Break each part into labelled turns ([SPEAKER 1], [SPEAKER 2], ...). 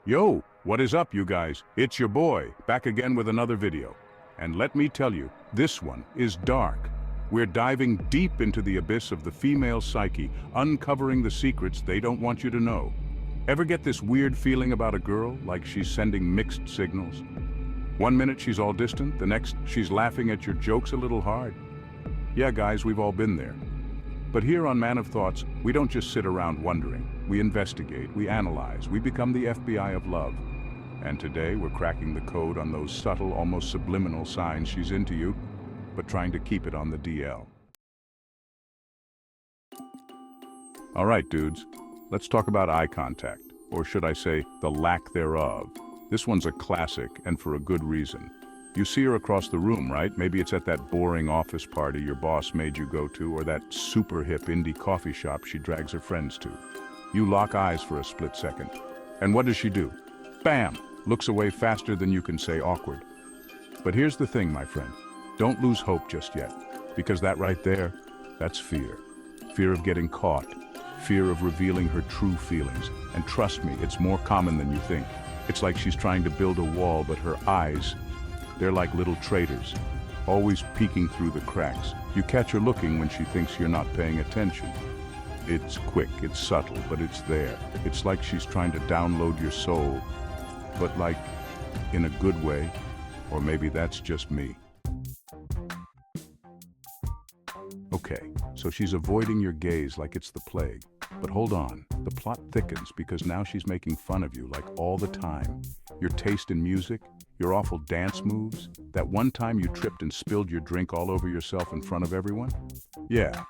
[SPEAKER 1] Yo, what is up, you guys? It's your boy, back again with another video. And let me tell you, this one is dark. We're diving deep into the abyss of the female psyche, uncovering the secrets they don't want you to know. Ever get this weird feeling about a girl, like she's sending mixed signals? One minute she's all distant, the next she's laughing at your jokes a little hard. Yeah, guys, we've all been there. But here on Man of Thoughts, we don't just sit around wondering. We investigate, we analyze, we become the FBI of love. And today we're cracking the code on those subtle, almost subliminal signs she's into you, but trying to keep it on the DL. All right, dudes, let's talk about eye contact, or should I say, the lack thereof. This one's a classic, and for a good reason. You see her across the room, right? Maybe it's at that boring office party your boss made you go to, or that super hip indie coffee shop she drags her friends to. You lock eyes for a split second. And what does she do? Bam! Looks away faster than you can say awkward. But here's the thing, my friend. Don't lose hope just yet. Because that right there, that's fear. Fear of getting caught. Fear of revealing her true feelings. And trust me, it's more common than you think. It's like she's trying to build a wall, but her eyes, they're like little traitors, always peeking through the cracks. You catch her looking when she thinks you're not paying attention. It's quick, it's subtle, but it's there. It's like she's trying to download your soul, but like, in a good way, or maybe that's just me. Okay, so she's avoiding your gaze like it's the plague. But hold on, the plot thickens because now she's making fun of you like all the time. Your taste in music, your awful dance moves, that one time you tripped and spilled your drink all over yourself in front of everyone? Yeah,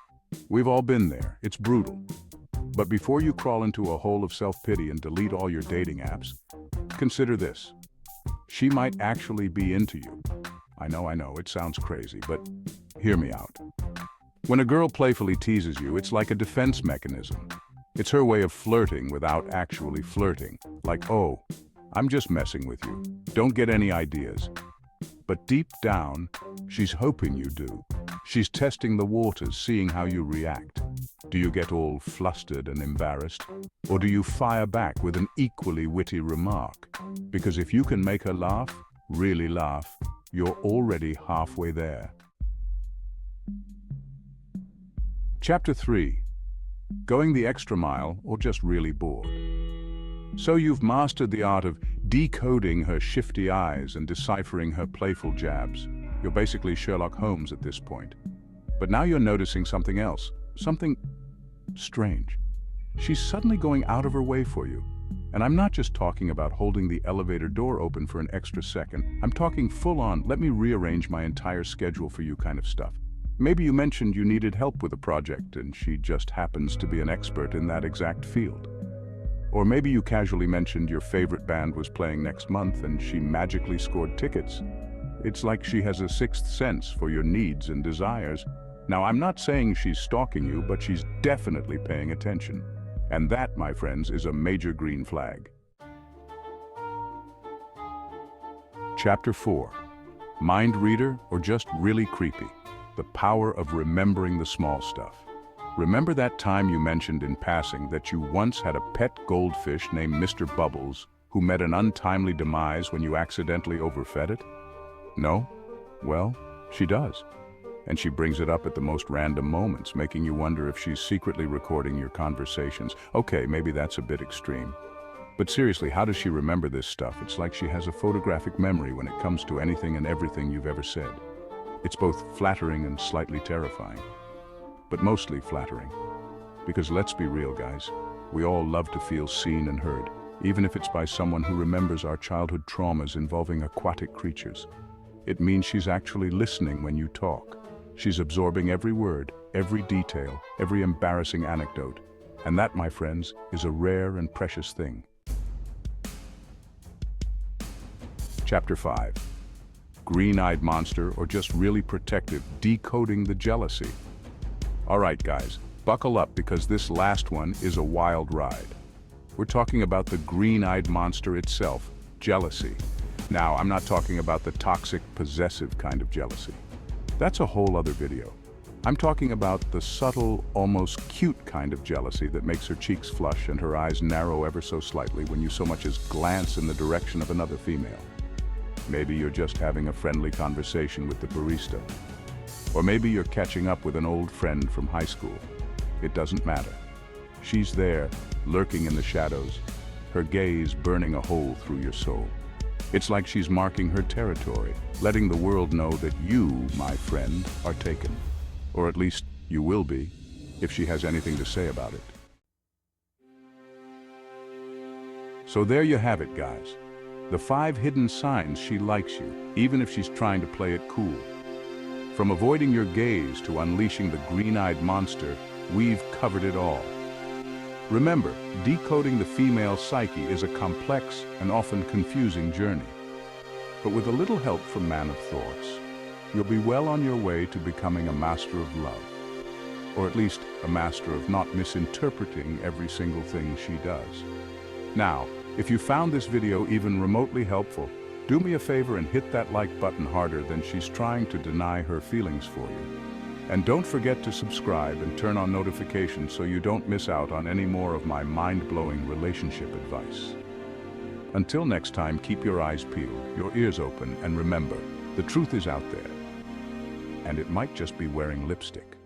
[SPEAKER 1] we've all been there. It's brutal. But before you crawl into a hole of self-pity and delete all your dating apps, consider this. She might actually be into you. I know, it sounds crazy, but hear me out. When a girl playfully teases you, it's like a defense mechanism. It's her way of flirting without actually flirting. Like, oh, I'm just messing with you. Don't get any ideas. But deep down, she's hoping you do. She's testing the waters, seeing how you react. Do you get all flustered and embarrassed? Or do you fire back with an equally witty remark? Because if you can make her laugh, really laugh, you're already halfway there. Chapter 3. Going the extra mile or just really bored. So you've mastered the art of decoding her shifty eyes and deciphering her playful jabs. You're basically Sherlock Holmes at this point. But now you're noticing something else, something strange. She's suddenly going out of her way for you. And I'm not just talking about holding the elevator door open for an extra second. I'm talking full-on, let me rearrange my entire schedule for you kind of stuff. Maybe you mentioned you needed help with a project and she just happens to be an expert in that exact field. Or maybe you casually mentioned your favorite band was playing next month and she magically scored tickets. It's like she has a sixth sense for your needs and desires. Now, I'm not saying she's stalking you, but she's definitely paying attention. And that, my friends, is a major green flag. Chapter 4. Mind reader or just really creepy? The power of remembering the small stuff. Remember that time you mentioned in passing that you once had a pet goldfish named Mr. Bubbles who met an untimely demise when you accidentally overfed it? No? Well, she does. And she brings it up at the most random moments, making you wonder if she's secretly recording your conversations. Okay, maybe that's a bit extreme. But seriously, how does she remember this stuff? It's like she has a photographic memory when it comes to anything and everything you've ever said. It's both flattering and slightly terrifying. But mostly flattering. Because let's be real, guys. We all love to feel seen and heard, even if it's by someone who remembers our childhood traumas involving aquatic creatures. It means she's actually listening when you talk. She's absorbing every word, every detail, every embarrassing anecdote. And that, my friends, is a rare and precious thing. Chapter 5. Green-eyed monster or just really protective, decoding the jealousy. All right, guys, buckle up because this last one is a wild ride. We're talking about the green-eyed monster itself, jealousy. Now, I'm not talking about the toxic, possessive kind of jealousy. That's a whole other video. I'm talking about the subtle, almost cute kind of jealousy that makes her cheeks flush and her eyes narrow ever so slightly when you so much as glance in the direction of another female. Maybe you're just having a friendly conversation with the barista. Or maybe you're catching up with an old friend from high school. It doesn't matter. She's there, lurking in the shadows, her gaze burning a hole through your soul. It's like she's marking her territory, letting the world know that you, my friend, are taken. Or at least you will be, if she has anything to say about it. So there you have it, guys. The 5 hidden signs she likes you, even if she's trying to play it cool. From avoiding your gaze to unleashing the green-eyed monster, we've covered it all. Remember, decoding the female psyche is a complex and often confusing journey. But with a little help from Man of Thoughts, you'll be well on your way to becoming a master of love. Or at least a master of not misinterpreting every single thing she does. Now, if you found this video even remotely helpful, do me a favor and hit that like button harder than she's trying to deny her feelings for you. And don't forget to subscribe and turn on notifications so you don't miss out on any more of my mind-blowing relationship advice. Until next time, keep your eyes peeled, your ears open, and remember, the truth is out there. And it might just be wearing lipstick.